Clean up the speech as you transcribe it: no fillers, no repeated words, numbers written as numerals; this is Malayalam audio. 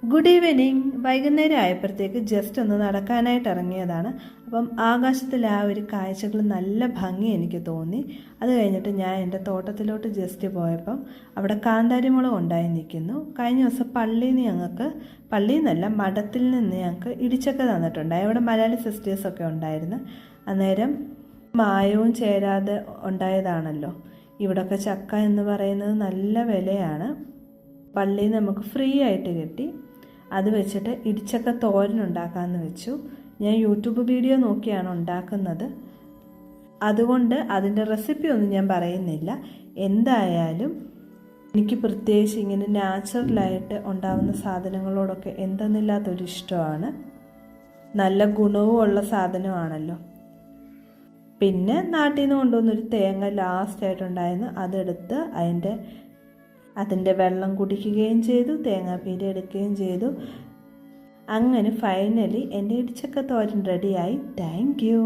Good evening. വൈകുന്നേരം ആയപ്പോഴത്തേക്ക് ജസ്റ്റ് ഒന്ന് നടക്കാനായിട്ട് ഇറങ്ങിയതാണ്. അപ്പം ആകാശത്തിൽ ആ ഒരു കാഴ്ചകൾ നല്ല ഭംഗി എനിക്ക് തോന്നി. അത് കഴിഞ്ഞിട്ട് ഞാൻ എൻ്റെ തോട്ടത്തിലോട്ട് ജസ്റ്റ് പോയപ്പം അവിടെ കാന്താരിമുളക് ഉണ്ടായി നിൽക്കുന്നു. കഴിഞ്ഞ ദിവസം പള്ളിയിൽ നിന്നല്ല മഠത്തിൽ നിന്ന് ഞങ്ങൾക്ക് ഇടിച്ചക്ക തന്നിട്ടുണ്ടായി. അവിടെ മലയാളി സിസ്റ്റേഴ്സൊക്കെ ഉണ്ടായിരുന്നു. അന്നേരം മായവും ചേരാതെ ഉണ്ടായതാണല്ലോ. ഇവിടെയൊക്കെ ചക്ക എന്ന് പറയുന്നത് നല്ല വിലയാണ്. പള്ളിയിൽ നമുക്ക് ഫ്രീ ആയിട്ട് കിട്ടി. അത് വെച്ചിട്ട് ഇടിച്ചക്ക തോരൻ ഉണ്ടാക്കാമെന്ന് വെച്ചു. ഞാൻ യൂട്യൂബ് വീഡിയോ നോക്കിയാണ് ഉണ്ടാക്കുന്നത്, അതുകൊണ്ട് അതിൻ്റെ റെസിപ്പി ഒന്നും ഞാൻ പറയുന്നില്ല. എന്തായാലും എനിക്ക് പ്രത്യേകിച്ച് ഇങ്ങനെ നാച്ചുറലായിട്ട് ഉണ്ടാകുന്ന സാധനങ്ങളോടൊക്കെ എന്തെന്നില്ലാത്തൊരു ഇഷ്ടമാണ്. നല്ല ഗുണവും ഉള്ള സാധനമാണല്ലോ. പിന്നെ നാട്ടിൽ നിന്ന് കൊണ്ടുവന്നൊരു തേങ്ങ ലാസ്റ്റായിട്ടുണ്ടായിരുന്നു. അതെടുത്ത് അതിൻ്റെ വെള്ളം കുടിക്കുകയും ചെയ്തു, തേങ്ങാപ്പീര എടുക്കുകയും ചെയ്തു. അങ്ങനെ ഫൈനലി എൻ്റെ ഇടിച്ചക്ക തോരൻ റെഡിയായി. Thank you.